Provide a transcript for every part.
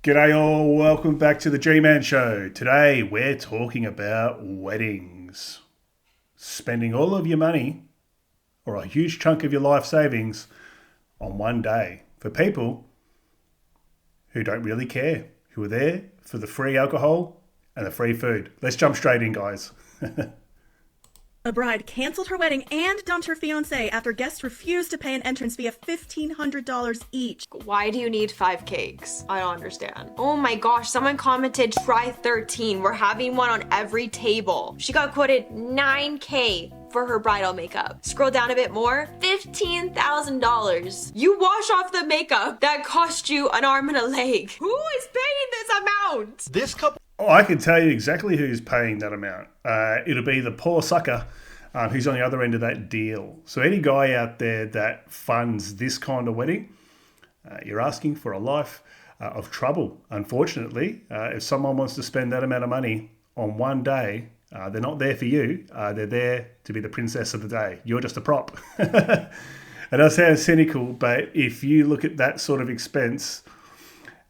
G'day all, welcome back to the G-Man Show. Today we're talking about weddings. Spending all of your money or a huge chunk of your life savings on one day for people who don't really care, who are there for the free alcohol and the free food. Let's jump straight in, guys. A bride canceled her wedding and dumped her fiancé after guests refused to pay an entrance fee of $1,500 each. Why do you need 5 cakes? I don't understand. Oh my gosh, someone commented try 13. We're having one on every table. She got quoted $9K for her bridal makeup. Scroll down a bit more, $15,000. You wash off the makeup that cost you an arm and a leg. Who is paying this amount? This couple. Oh, I can tell you exactly who's paying that amount. It'll be the poor sucker who's on the other end of that deal. So any guy out there that funds this kind of wedding, you're asking for a life of trouble. Unfortunately, if someone wants to spend that amount of money on one day, they're not there for you. They're there to be the princess of the day. You're just a prop. And that sounds cynical, but if you look at that sort of expense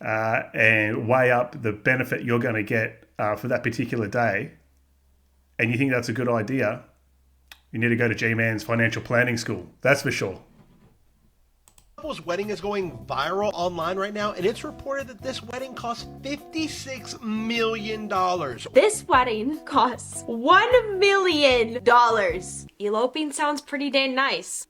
and weigh up the benefit you're going to get for that particular day, and you think that's a good idea, you need to go to G-Man's financial planning school. That's for sure. Couple's wedding is going viral online right now, and it's reported that this wedding cost $56 million. This wedding costs $1 million. Eloping sounds pretty dang nice.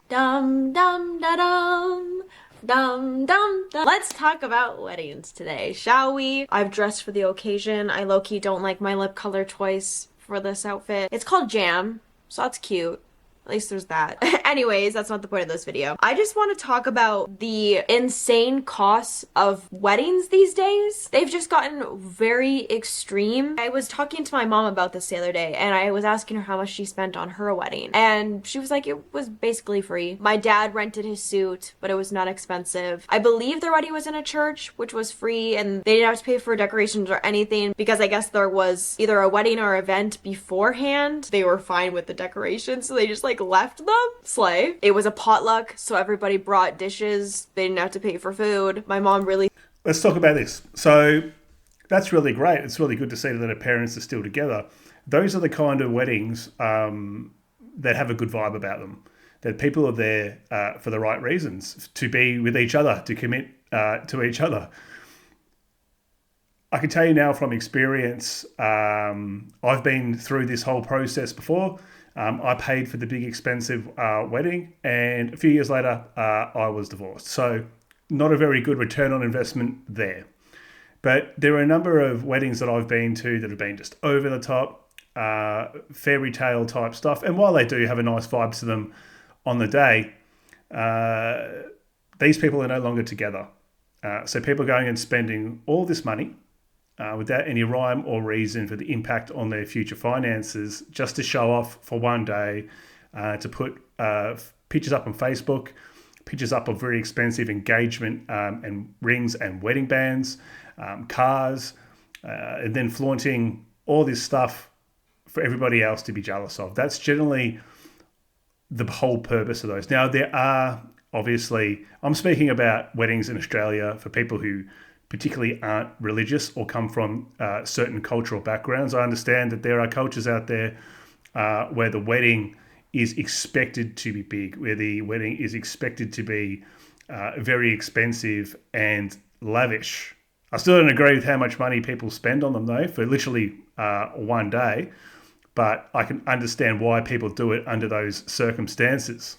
Dum dum da dum. Dum dum dum. Let's talk about weddings today, shall we? I've dressed for the occasion. I low-key don't like my lip color choice for this outfit. It's called Jam, so that's cute. At least there's that. Anyways, that's not the point of this video. I just want to talk about the insane costs of weddings these days. They've just gotten very extreme. I was talking to my mom about this the other day, and I was asking her how much she spent on her wedding. And she was like, it was basically free. My dad rented his suit, but it was not expensive. I believe their wedding was in a church, which was free, and they didn't have to pay for decorations or anything because I guess there was either a wedding or event beforehand. They were fine with the decorations, so they just like left them. Slay. It was a potluck, so everybody brought dishes. They didn't have to pay for food. My mom really... Let's talk about this. So that's really great. It's really good to see that our parents are still together. Those are the kind of weddings that have a good vibe about them. That people are there for the right reasons, to be with each other, to commit to each other. I can tell you now from experience, I've been through this whole process before. I paid for the big expensive wedding, and a few years later, I was divorced. So not a very good return on investment there. But there are a number of weddings that I've been to that have been just over the top, fairy tale type stuff. And while they do have a nice vibe to them on the day, these people are no longer together. So people are going and spending all this money without any rhyme or reason for the impact on their future finances, just to show off for one day, to put pictures up on Facebook, pictures up of very expensive engagement and rings and wedding bands, cars, and then flaunting all this stuff for everybody else to be jealous of. That's generally the whole purpose of those. Now, there are obviously, I'm speaking about weddings in Australia for people who particularly aren't religious or come from certain cultural backgrounds. I understand that there are cultures out there where the wedding is expected to be big, where the wedding is expected to be very expensive and lavish. I still don't agree with how much money people spend on them though, for literally one day, but I can understand why people do it under those circumstances.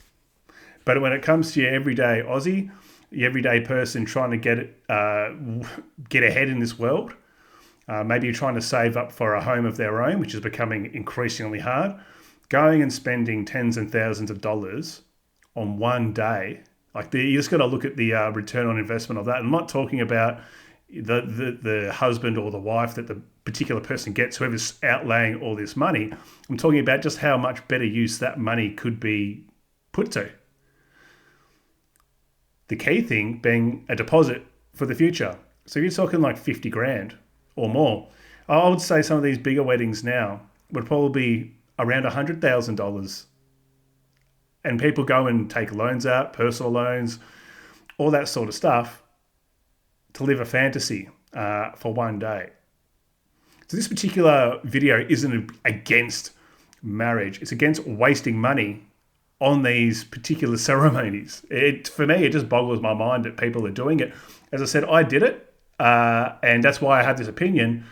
But when it comes to your everyday Aussie, the everyday person trying to get ahead in this world, maybe you're trying to save up for a home of their own, which is becoming increasingly hard, going and spending tens and thousands of dollars on one day, you just got to look at the return on investment of that. I'm not talking about the husband or the wife that the particular person gets, whoever's outlaying all this money. I'm talking about just how much better use that money could be put to. The key thing being a deposit for the future. So you're talking like 50 grand or more. I would say some of these bigger weddings now would probably be around $100,000. And people go and take loans out, personal loans, all that sort of stuff to live a fantasy for one day. So this particular video isn't against marriage. It's against wasting money on these particular ceremonies. For me, it just boggles my mind that people are doing it. As I said, I did it, and that's why I had this opinion,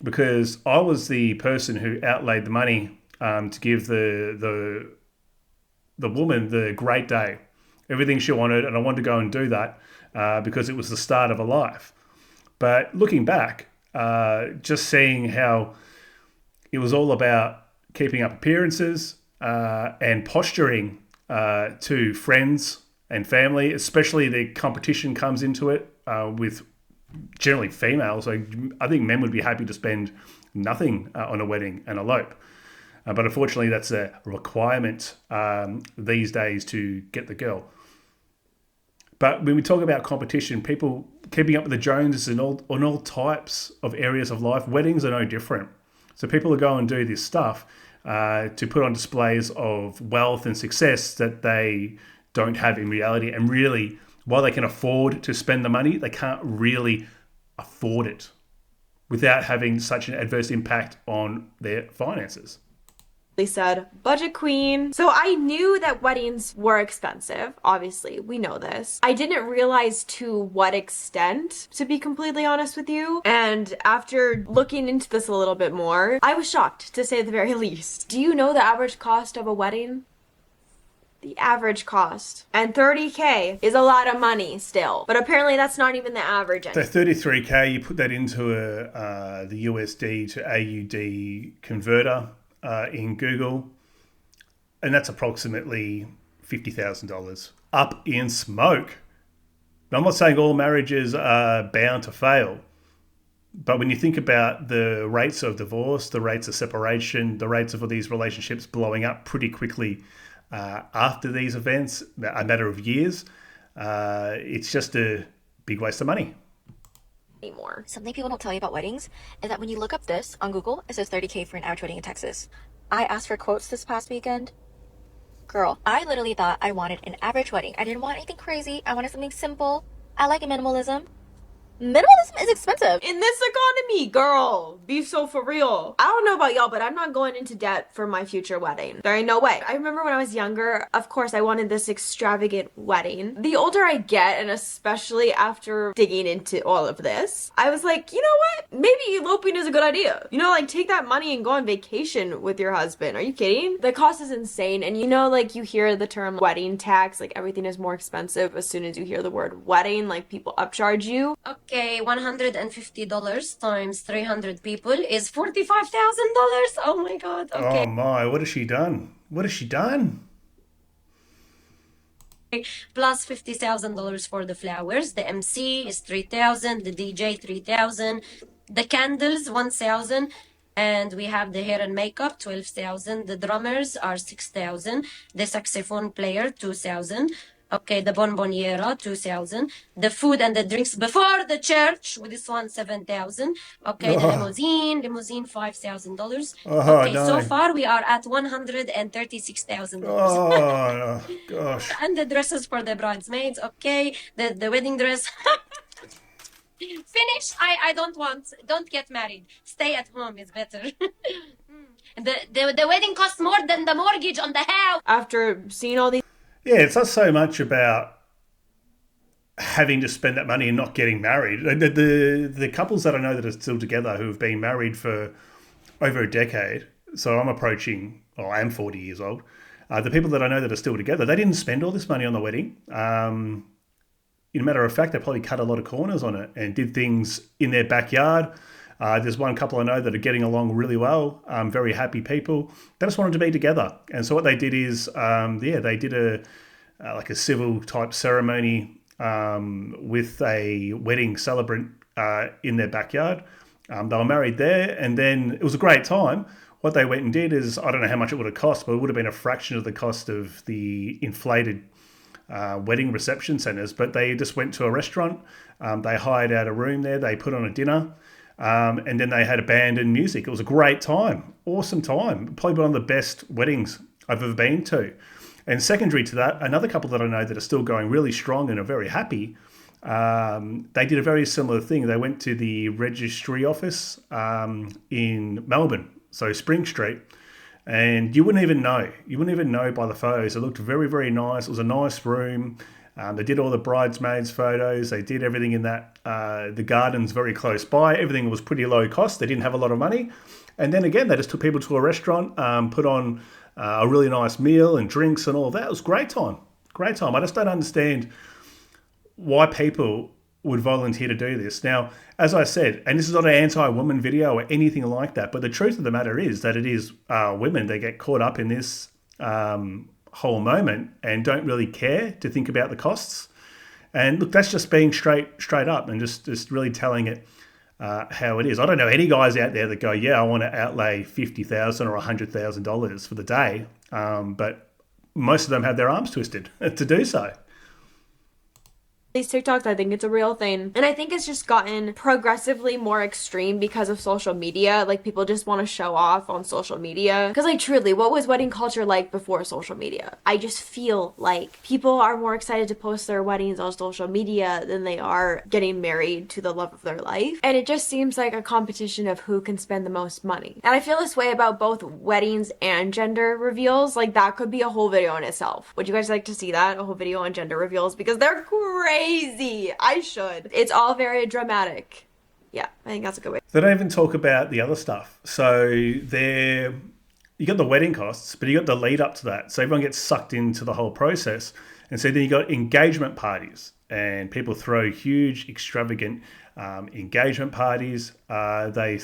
because I was the person who outlaid the money to give the woman the great day, everything she wanted, and I wanted to go and do that because it was the start of a life. But looking back, just seeing how it was all about keeping up appearances and posturing to friends and family, especially the competition comes into it with generally females. So I think men would be happy to spend nothing on a wedding and elope. But unfortunately, that's a requirement these days to get the girl. But when we talk about competition, people keeping up with the Joneses in all types of areas of life, weddings are no different. So people are going and do this stuff to put on displays of wealth and success that they don't have in reality. And really, while they can afford to spend the money, they can't really afford it without having such an adverse impact on their finances. They said budget queen. So I knew that weddings were expensive. Obviously, we know this. I didn't realize to what extent, to be completely honest with you. And after looking into this a little bit more, I was shocked, to say the very least. Do you know the average cost of a wedding? The average cost. And $30K is a lot of money still. But apparently that's not even the average. So $33K, you put that into the USD to AUD converter in Google, and that's approximately $50,000 up in smoke. Now, I'm not saying all marriages are bound to fail, but when you think about the rates of divorce, the rates of separation, the rates of these relationships blowing up pretty quickly after these events, a matter of years, it's just a big waste of money. Anymore. Something people don't tell you about weddings is that when you look up this on Google, it says $30K for an average wedding in Texas. I asked for quotes this past weekend. Girl, I literally thought I wanted an average wedding. I didn't want anything crazy. I wanted something simple. I like minimalism. Minimalism is expensive. In this economy, girl, be so for real. I don't know about y'all, but I'm not going into debt for my future wedding. There ain't no way. I remember when I was younger, of course, I wanted this extravagant wedding. The older I get, and especially after digging into all of this, I was like, you know what? Maybe eloping is a good idea. You know, like, take that money and go on vacation with your husband. Are you kidding? The cost is insane. And you know, like, you hear the term wedding tax, like, everything is more expensive as soon as you hear the word wedding, like, people upcharge you. Okay, $150 times 300 people is $45,000. Oh my God. Okay. Oh my, what has she done? What has she done? Plus $50,000 for the flowers. The MC is $3,000. The DJ $3,000. The candles $1,000. And we have the hair and makeup $12,000. The drummers are $6,000. The saxophone player $2,000. Okay, the bonboniera, $2,000. The food and the drinks before the church, with this one, $7,000. Okay, the limousine, $5,000. Okay, no. so far we are at $136,000. Oh, gosh. And the dresses for the bridesmaids, okay. The wedding dress. Finish. I don't get married. Stay at home is better. The wedding costs more than the mortgage on the house. After seeing all these Yeah, it's not so much about having to spend that money and not getting married. The couples that I know that are still together who have been married for over a decade, so I'm approaching, I am 40 years old. The people that I know that are still together, they didn't spend all this money on the wedding. In a matter of fact, they probably cut a lot of corners on it and did things in their backyard. There's one couple I know that are getting along really well, very happy people. They just wanted to be together. And so what they did is, they did a civil type ceremony with a wedding celebrant in their backyard. They were married there, and then it was a great time. What they went and did is, I don't know how much it would have cost, but it would have been a fraction of the cost of the inflated wedding reception centres. But they just went to a restaurant. They hired out a room there. They put on a dinner. And then they had a band and music. It was a great time. Awesome time. Probably one of the best weddings I've ever been to. And secondary to that, another couple that I know that are still going really strong and are very happy they did a very similar thing. They went to the registry office in Melbourne, so Spring Street, and you wouldn't even know. You wouldn't even know by the photos. It looked very, very nice. It was a nice room. They did all the bridesmaids photos. They did everything in that. The garden's very close by. Everything was pretty low cost. They didn't have a lot of money. And then again, they just took people to a restaurant, put on a really nice meal and drinks and all of that. It was a great time. Great time. I just don't understand why people would volunteer to do this. Now, as I said, and this is not an anti-woman video or anything like that, but the truth of the matter is that it is women that get caught up in this whole moment and don't really care to think about the costs. And look, that's just being straight up and just really telling it how it is. I don't know any guys out there that go, yeah, I want to outlay $50,000 or $100,000 for the day, but most of them have their arms twisted to do so. These TikToks, I think it's a real thing. And I think it's just gotten progressively more extreme because of social media. Like, people just want to show off on social media. Because, like, truly, what was wedding culture like before social media? I just feel like people are more excited to post their weddings on social media than they are getting married to the love of their life. And it just seems like a competition of who can spend the most money. And I feel this way about both weddings and gender reveals. Like, that could be a whole video in itself. Would you guys like to see that? A whole video on gender reveals? Because they're crazy. I should. It's all very dramatic. Yeah, I think that's a good way. They don't even talk about the other stuff. So you got the wedding costs, but you got the lead up to that. So everyone gets sucked into the whole process. And so then you got engagement parties, and people throw huge, extravagant engagement parties. They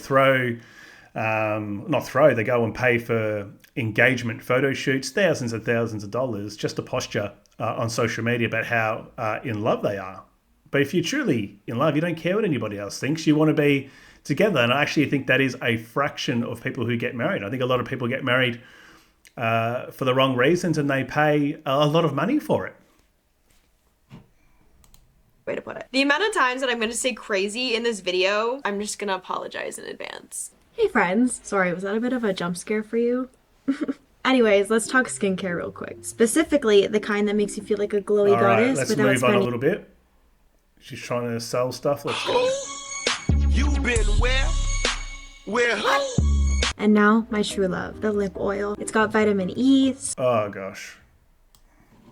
go and pay for engagement photo shoots, thousands and thousands of dollars, just to posture on social media about how in love they are. But if you're truly in love, you don't care what anybody else thinks. You want to be together. And I actually think that is a fraction of people who get married. I think a lot of people get married for the wrong reasons, and they pay a lot of money for it. Way to put it. The amount of times that I'm going to say crazy in this video, I'm just going to apologize in advance. Hey friends. Sorry, was that a bit of a jump scare for you? Anyways, let's talk skincare real quick. Specifically, the kind that makes you feel like a glowy goddess. Let's move on a little bit. She's trying to sell stuff. Let's go. You've been where? Where? And now, my true love, the lip oil. It's got vitamin E. Oh, gosh.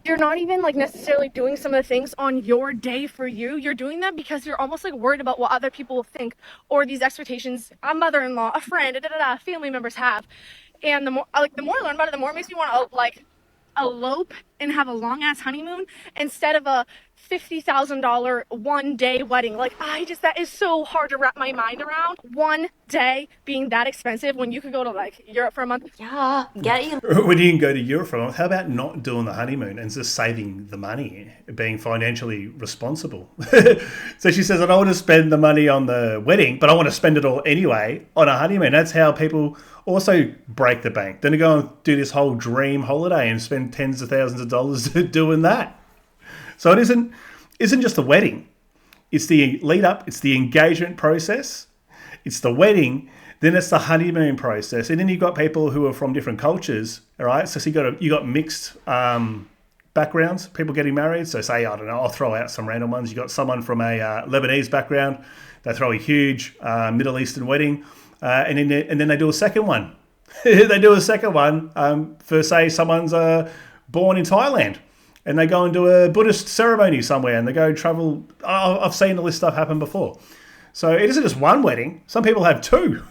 You're not even like necessarily doing some of the things on your day for you. You're doing them because you're almost like worried about what other people will think, or these expectations a mother-in-law, a friend, family members have. And the more I learn about it, the more it makes me want to like elope and have a long ass honeymoon instead of a $50,000 one-day wedding. Like, that is so hard to wrap my mind around. One day being that expensive when you could go to like Europe for a month. Yeah, get you. When you can go to Europe for a month, how about not doing the honeymoon and just saving the money, being financially responsible? So she says, I don't want to spend the money on the wedding, but I want to spend it all anyway on a honeymoon. That's how people also break the bank. Then they go and do this whole dream holiday and spend tens of thousands of dollars doing that. So it isn't just the wedding. It's the lead up. It's the engagement process. It's the wedding. Then it's the honeymoon process. And then you've got people who are from different cultures. All right. So you got mixed backgrounds, people getting married. So say, I don't know, I'll throw out some random ones. You got someone from a Lebanese background. They throw a huge Middle Eastern wedding. And then they do a second one. They do a second one for, say, someone's born in Thailand. And they go and do a Buddhist ceremony somewhere, and they go travel. I've seen all this stuff happen before. So it isn't just one wedding. Some people have two.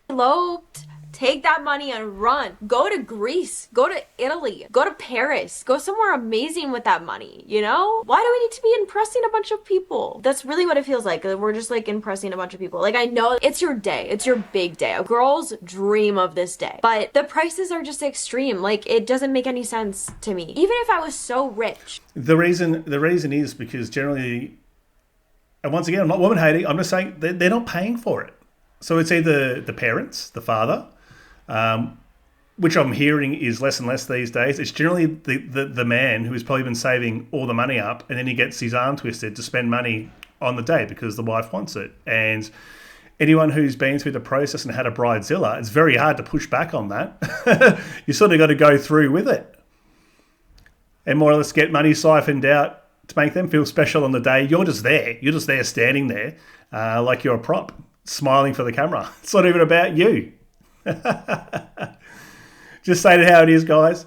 Eloped. Take that money and run. Go to Greece. Go to Italy. Go to Paris. Go somewhere amazing with that money, you know? Why do we need to be impressing a bunch of people? That's really what it feels like. We're just like impressing a bunch of people. Like, I know it's your day. It's your big day. Girls dream of this day. But the prices are just extreme. Like, it doesn't make any sense to me. Even if I was so rich. The reason is because generally, and once again, I'm not woman hating. I'm just saying they're not paying for it. So it's either the parents, the father, which I'm hearing is less and less these days. It's generally the man who has probably been saving all the money up, and then he gets his arm twisted to spend money on the day because the wife wants it. And anyone who's been through the process and had a bridezilla, it's very hard to push back on that. You sort of got to go through with it and more or less get money siphoned out to make them feel special on the day. You're just there. You're just there standing there like you're a prop, smiling for the camera. It's not even about you. Just saying it how it is, guys.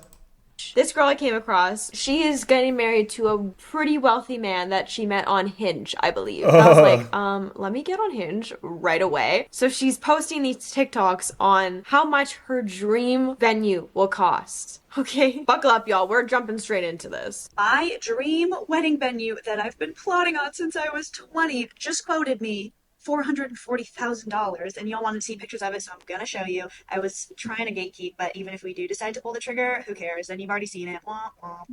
This girl I came across, she is getting married to a pretty wealthy man that she met on Hinge, I believe. I was like, let me get on Hinge right away. So she's posting these TikToks on how much her dream venue will cost. Okay, buckle up, y'all. We're jumping straight into this. My dream wedding venue that I've been plotting on since I was 20 just quoted me $440,000, and y'all wanted to see pictures of it, so I'm gonna show you. I was trying to gatekeep, but even if we do decide to pull the trigger, who cares? Then you've already seen it. Wah, wah.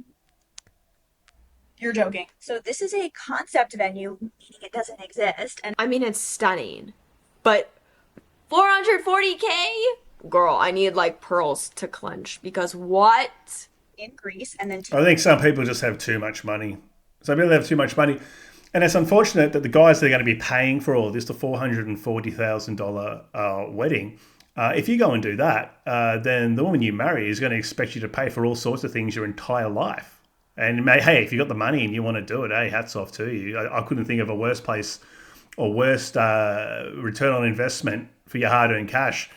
You're joking. So this is a concept venue, meaning it doesn't exist, and I mean, it's stunning, but 440K? Girl, I need like pearls to clench, because what? in Greece, and then I think some people just have too much money. Some people have too much money. And it's unfortunate that the guys that are going to be paying for all this, the $440,000 wedding, if you go and do that, then the woman you marry is going to expect you to pay for all sorts of things your entire life. And hey, if you got the money and you want to do it, hey, hats off to you. I couldn't think of a worse place or worst return on investment for your hard-earned cash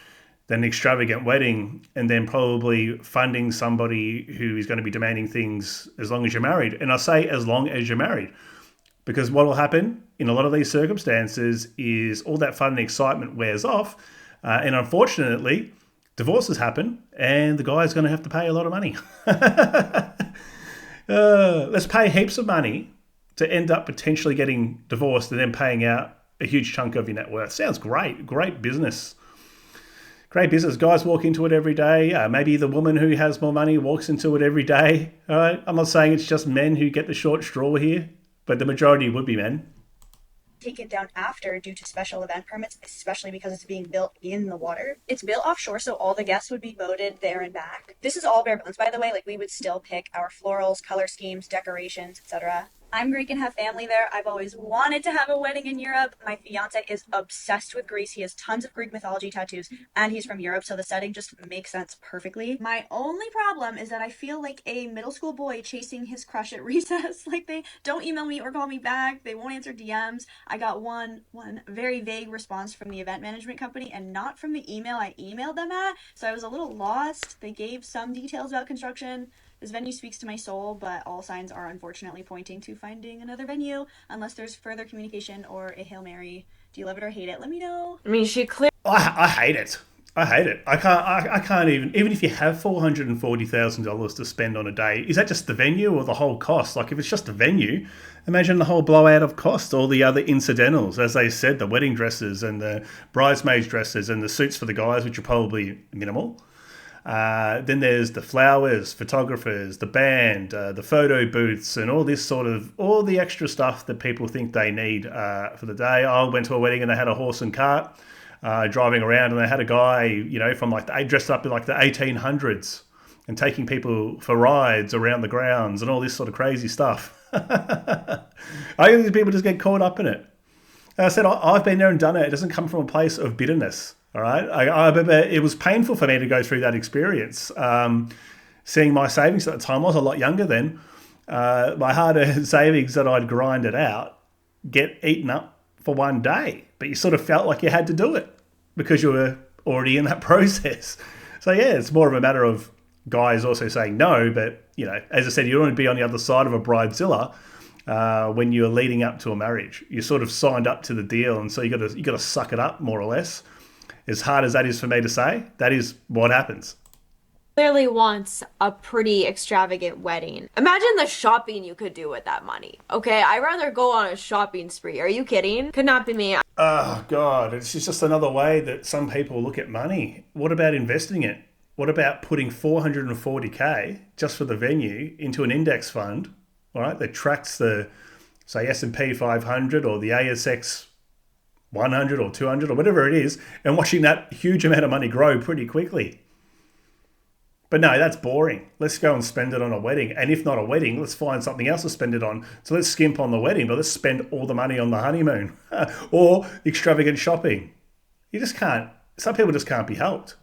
than an extravagant wedding, and then probably funding somebody who is going to be demanding things as long as you're married. And I say as long as you're married, because what will happen in a lot of these circumstances is all that fun and excitement wears off, and unfortunately, divorces happen, and the guy's going to have to pay a lot of money. Let's pay heaps of money to end up potentially getting divorced and then paying out a huge chunk of your net worth. Sounds great. Great business. Great business. Guys walk into it every day. Maybe the woman who has more money walks into it every day. All right. I'm not saying it's just men who get the short straw here, but the majority would be men. taken down after due to special event permits, especially because it's being built in the water. It's built offshore, so all the guests would be boated there and back. This is all bare bones, by the way. Like, we would still pick our florals, color schemes, decorations, etc. I'm Greek and have family there. I've always wanted to have a wedding in Europe. My fiance is obsessed with Greece. He has tons of Greek mythology tattoos, and he's from Europe, so the setting just makes sense perfectly. My only problem is that I feel like a middle school boy chasing his crush at recess. Like, they don't email me or call me back. They won't answer DMs. I got one very vague response from the event management company, and not from the email I emailed them at, so I was a little lost. They gave some details about construction. This venue speaks to my soul, but all signs are unfortunately pointing to finding another venue unless there's further communication or a Hail Mary. Do you love it or hate it? Let me know. I mean, she clearly... I hate it. I hate it. I can't even if you have $440,000 to spend on a day, is that just the venue or the whole cost? Like, if it's just the venue, imagine the whole blowout of cost, all the other incidentals, as they said, the wedding dresses and the bridesmaids dresses and the suits for the guys, which are probably minimal. Then there's the flowers, photographers, the band, the photo booths, and all the extra stuff that people think they need for the day. I went to a wedding and they had a horse and cart driving around, and they had a guy, from dressed up in like the 1800s and taking people for rides around the grounds and all this sort of crazy stuff. I think these people just get caught up in it. As I said, I've been there and done it. It doesn't come from a place of bitterness. All right. I remember it was painful for me to go through that experience. Seeing my savings at the time, I was a lot younger then. My hard-earned savings that I'd grinded out get eaten up for one day. But you sort of felt like you had to do it because you were already in that process. So, yeah, it's more of a matter of guys also saying no. But, as I said, you don't want to be on the other side of a bridezilla when you're leading up to a marriage. You sort of signed up to the deal, and so you got to suck it up, more or less. As hard as that is for me to say, that is what happens. Clearly wants a pretty extravagant wedding. Imagine the shopping you could do with that money. Okay, I'd rather go on a shopping spree. Are you kidding? Could not be me. Oh, God, it's just another way that some people look at money. What about investing it? What about putting $440K just for the venue into an index fund, all right, that tracks the, say, S&P 500 or the ASX 100 or 200 or whatever it is, and watching that huge amount of money grow pretty quickly. But no, that's boring. Let's go and spend it on a wedding. And if not a wedding, let's find something else to spend it on. So let's skimp on the wedding, but let's spend all the money on the honeymoon or extravagant shopping. You just can't. Some people just can't be helped.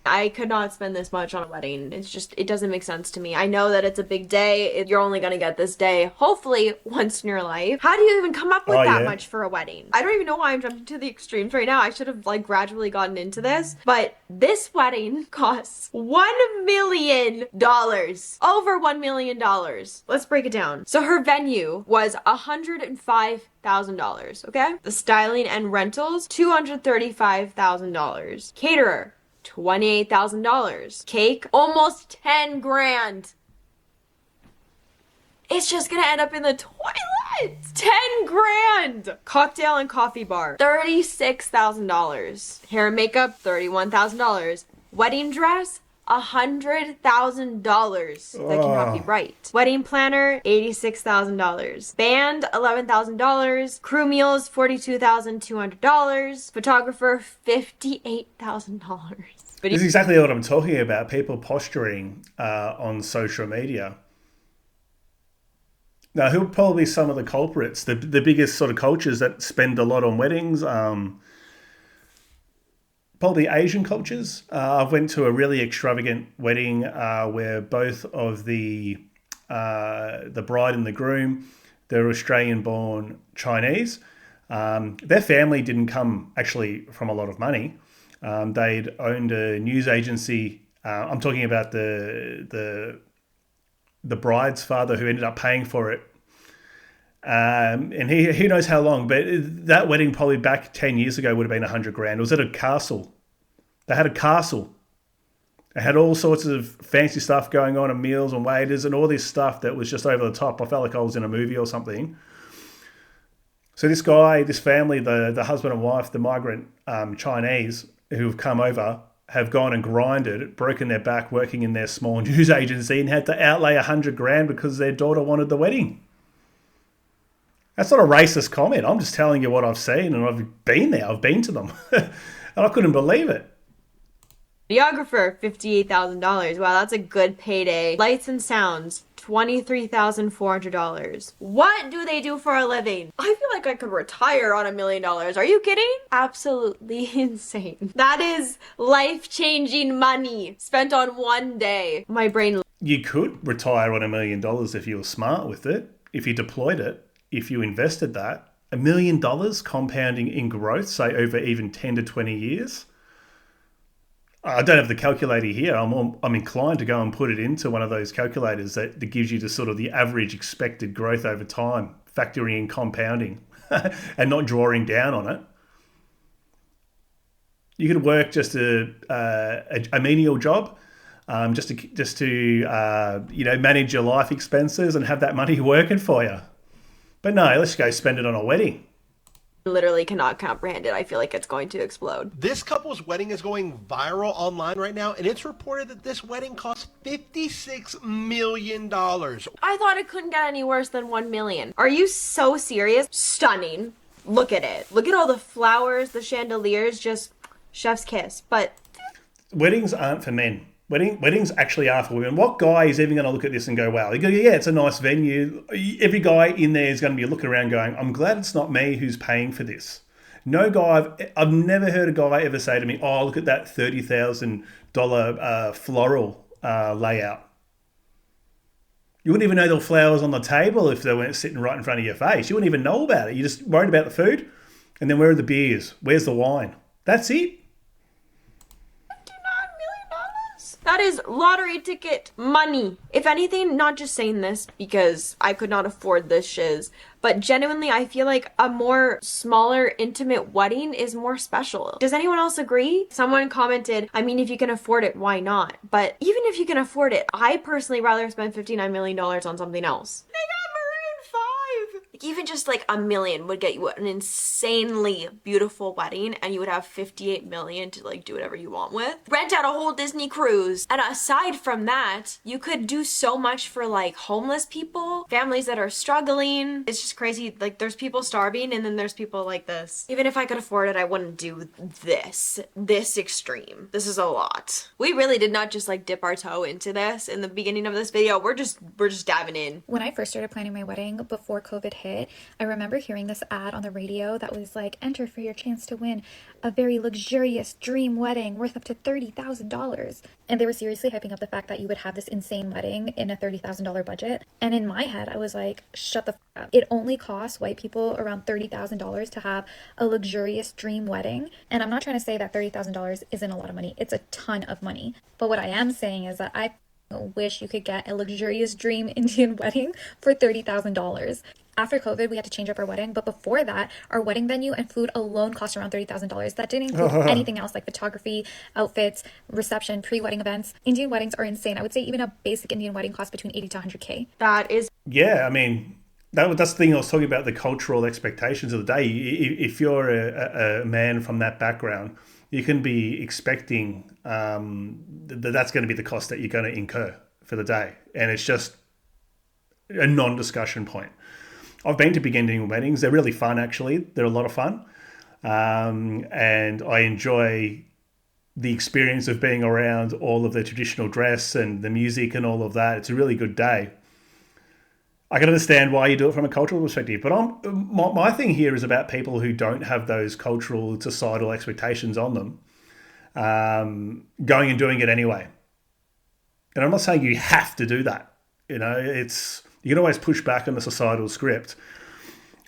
I could not spend this much on a wedding. It's just, it doesn't make sense to me. I know that it's a big day. You're only gonna get this day, hopefully, once in your life. How do you even come up with that much for a wedding? I don't even know why I'm jumping to the extremes right now. I should have like gradually gotten into this. But this wedding costs $1 million. Over $1 million. Let's break it down. So her venue was $105,000, okay? The styling and rentals, $235,000. Caterer, $28,000. Cake, almost 10 grand. It's just gonna end up in the toilet. 10 grand. Cocktail and coffee bar, $36,000. Hair and makeup, $31,000. Wedding dress, $100,000. That cannot be right. Wedding planner, $86,000. Band, $11,000. Crew meals, $42,200. Photographer, $58,000. This is exactly what I'm talking about. People posturing on social media. Now, who are probably some of the culprits? The biggest sort of cultures that spend a lot on weddings. Probably Asian cultures. I went to a really extravagant wedding where both of the bride and the groom, they're Australian-born Chinese. Their family didn't come actually from a lot of money. They'd owned a news agency. I'm talking about the bride's father who ended up paying for it. And he knows how long, but that wedding probably back 10 years ago would have been 100 grand. It was at a castle. They had a castle. They had all sorts of fancy stuff going on and meals and waiters and all this stuff that was just over the top. I felt like I was in a movie or something. So this guy, this family, the husband and wife, the migrant Chinese who've come over, have gone and grinded, broken their back working in their small news agency and had to outlay 100 grand because their daughter wanted the wedding. That's not a racist comment. I'm just telling you what I've seen, and I've been there. I've been to them. And I couldn't believe it. Videographer, $58,000. Wow, that's a good payday. Lights and sounds, $23,400. What do they do for a living? I feel like I could retire on $1 million. Are you kidding? Absolutely insane. That is life-changing money spent on one day. My brain... You could retire on $1 million if you were smart with it, if you deployed it. If you invested that, $1 million compounding in growth, say over even 10 to 20 years. I don't have the calculator here. I'm inclined to go and put it into one of those calculators that gives you the sort of the average expected growth over time, factoring in compounding and not drawing down on it. You could work just a menial job, just to manage your life expenses and have that money working for you. But no, let's go spend it on a wedding. Literally cannot comprehend it. I feel like it's going to explode. This couple's wedding is going viral online right now, and it's reported that this wedding cost $56 million. I thought it couldn't get any worse than $1 million. Are you so serious? Stunning. Look at it. Look at all the flowers, the chandeliers, just chef's kiss. But weddings aren't for men. Weddings actually are for women. What guy is even going to look at this and go, wow, they go, yeah, it's a nice venue. Every guy in there is going to be looking around going, I'm glad it's not me who's paying for this. No guy, I've never heard a guy ever say to me, oh, look at that $30,000 floral layout. You wouldn't even know there were flowers on the table if they weren't sitting right in front of your face. You wouldn't even know about it. You're just worried about the food. And then where are the beers? Where's the wine? That's it. That is lottery ticket money. If anything, not just saying this because I could not afford this shiz, but genuinely I feel like a more smaller, intimate wedding is more special. Does anyone else agree? Someone commented, I mean, if you can afford it, why not? But even if you can afford it, I personally rather spend $59 million on something else. They got Maroon 5! Like, even just like $1 million would get you an insanely beautiful wedding, and you would have $58 million to like do whatever you want with. Rent out a whole Disney cruise. And aside from that, you could do so much for like homeless people, families that are struggling. It's just crazy. Like, there's people starving, and then there's people like this. Even if I could afford it, I wouldn't do this extreme. This is a lot. We really did not just like dip our toe into this in the beginning of this video. We're just diving in. When I first started planning my wedding before COVID hit, budget. I remember hearing this ad on the radio that was like, enter for your chance to win a very luxurious dream wedding worth up to $30,000. And they were seriously hyping up the fact that you would have this insane wedding in a $30,000 budget. And in my head, I was like, shut the f up. It only costs white people around $30,000 to have a luxurious dream wedding. And I'm not trying to say that $30,000 isn't a lot of money. It's a ton of money. But what I am saying is that I wish you could get a luxurious dream Indian wedding for $30,000. After COVID, we had to change up our wedding, but before that, our wedding venue and food alone cost around $30,000. That didn't include anything else like photography, outfits, reception, pre-wedding events. Indian weddings are insane. I would say even a basic Indian wedding costs between 80 to 100K. That is... Yeah, I mean, that's the thing I was talking about, the cultural expectations of the day. If you're a man from that background, you can be expecting that's going to be the cost that you're going to incur for the day. And it's just a non-discussion point. I've been to big Indian weddings. They're really fun, actually. They're a lot of fun. And I enjoy the experience of being around all of the traditional dress and the music and all of that. It's a really good day. I can understand why you do it from a cultural perspective, but my thing here is about people who don't have those cultural, societal expectations on them, going and doing it anyway. And I'm not saying you have to do that. You know, you can always push back on the societal script.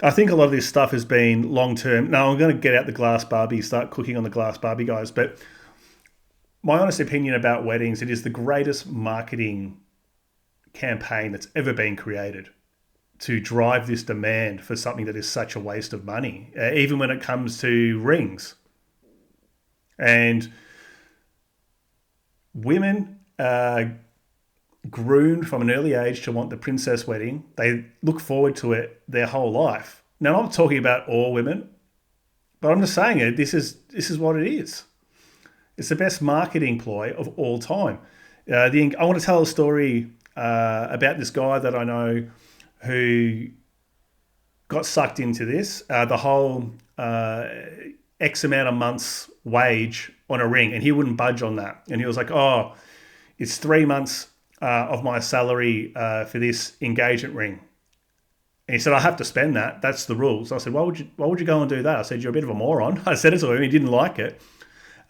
I think a lot of this stuff has been long-term. Now, I'm going to get out the glass Barbie, start cooking on the glass Barbie, guys. But my honest opinion about weddings, it is the greatest marketing campaign that's ever been created to drive this demand for something that is such a waste of money, even when it comes to rings. And women groomed from an early age to want the princess wedding. They look forward to it their whole life. Now, I'm not talking about all women, but I'm just saying it. This is what it is. It's the best marketing ploy of all time. I want to tell a story about this guy that I know who got sucked into this. The whole X amount of months wage on a ring, and he wouldn't budge on that. And he was like, "Oh, it's 3 months of my salary for this engagement ring." And he said, "I have to spend that. That's the rules." I said, "Why would you go and do that?" I said, "You're a bit of a moron." I said it to him. He didn't like it.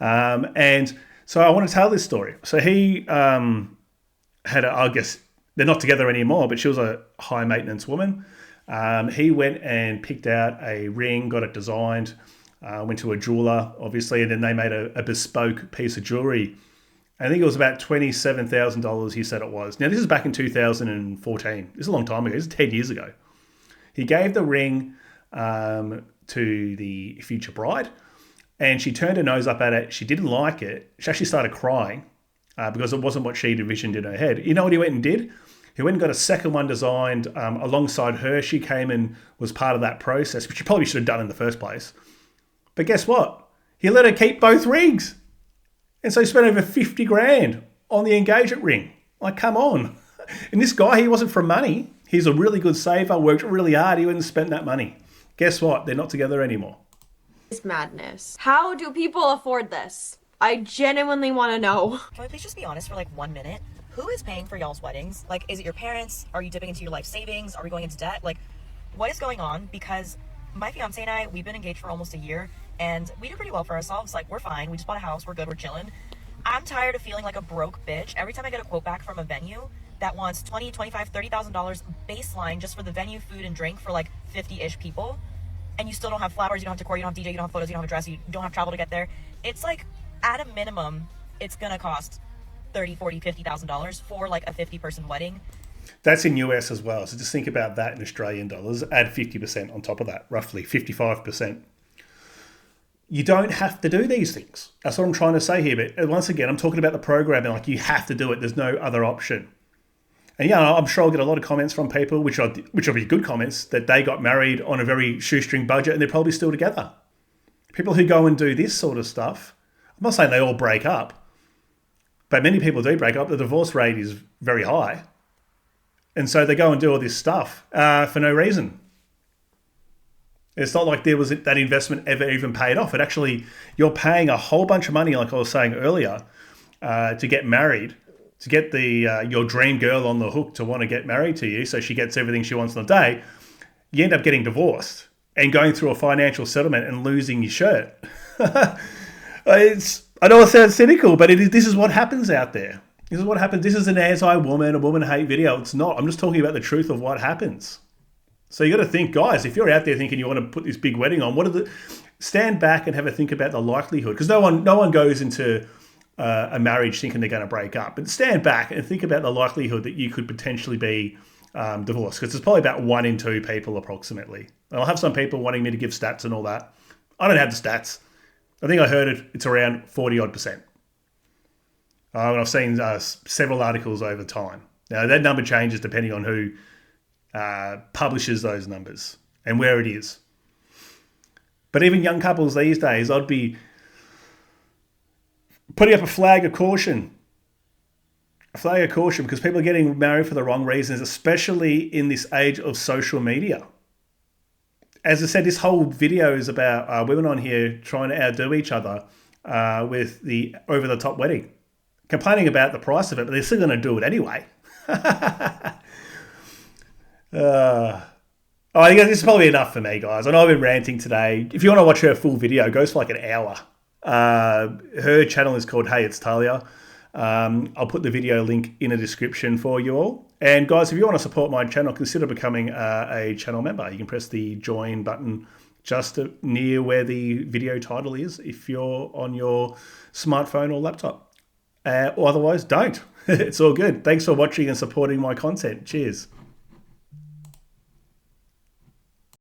And so I want to tell this story. So he I guess they're not together anymore, but she was a high maintenance woman. He went and picked out a ring, got it designed, went to a jeweler, obviously, and then they made a bespoke piece of jewelry. I think it was about $27,000, he said it was. Now, this is back in 2014. This is a long time ago. This is 10 years ago. He gave the ring to the future bride, and she turned her nose up at it. She didn't like it. She actually started crying because it wasn't what she'd envisioned in her head. You know what he went and did? He went and got a second one designed alongside her. She came and was part of that process, which she probably should have done in the first place. But guess what? He let her keep both rings. And so he spent over 50 grand on the engagement ring. Like, come on. And this guy, he wasn't from money. He's a really good saver, worked really hard. He went and spent that money. Guess what? They're not together anymore. It's madness. How do people afford this? I genuinely want to know. Can we please just be honest for like 1 minute? Who is paying for y'all's weddings? Like, is it your parents? Are you dipping into your life savings? Are we going into debt? Like, what is going on? Because my fiance and I, we've been engaged for almost a year, and we do pretty well for ourselves. Like, we're fine. We just bought a house. We're good. We're chilling. I'm tired of feeling like a broke bitch. Every time I get a quote back from a venue that wants $20,000, $25,000, $30,000 baseline just for the venue, food, and drink for like 50-ish people, and you still don't have flowers, you don't have decor, you don't have DJ, you don't have photos, you don't have a dress, you don't have travel to get there. It's like, at a minimum, it's gonna cost $30,000, $40,000, $50,000 for like a 50-person wedding. That's in US as well. So just think about that in Australian dollars. Add 50% on top of that, roughly 55%. You don't have to do these things. That's what I'm trying to say here. But once again, I'm talking about the programming. Like, you have to do it. There's no other option. And yeah, I'm sure I'll get a lot of comments from people, which will be good comments, that they got married on a very shoestring budget and they're probably still together. People who go and do this sort of stuff, I'm not saying they all break up, but many people do break up. The divorce rate is very high. And so they go and do all this stuff for no reason. It's not like there was that investment ever even paid off. It actually, you're paying a whole bunch of money, like I was saying earlier, to get married, to get your dream girl on the hook to want to get married to you, so she gets everything she wants on the day. you end up getting divorced and going through a financial settlement and losing your shirt. I know it sounds cynical, but this is what happens out there. This is what happens. This is an anti-woman, a woman hate video. It's not. I'm just talking about the truth of what happens. So you got to think, guys, if you're out there thinking you want to put this big wedding on, stand back and have a think about the likelihood. Because no one goes into a marriage thinking they're going to break up. But stand back and think about the likelihood that you could potentially be divorced. Because it's probably about 1 in 2 people approximately. And I'll have some people wanting me to give stats and all that. I don't have the stats. I think I heard it's around 40-odd%. And I've seen several articles over time. Now, that number changes depending on who publishes those numbers and where it is. But even young couples these days, I'd be putting up a flag of caution. A flag of caution, because people are getting married for the wrong reasons, especially in this age of social media. As I said, this whole video is about women on here trying to outdo each other with the over-the-top wedding. Complaining about the price of it, but they're still going to do it anyway. I think this is probably enough for me, guys. I know I've been ranting today. If you want to watch her full video, it goes for like an hour. Her channel is called Hey It's Talia. I'll put the video link in the description for you all. And guys, if you want to support my channel, consider becoming a channel member. You can press the join button just near where the video title is if you're on your smartphone or laptop. Or otherwise, don't. It's all good. Thanks for watching and supporting my content. Cheers.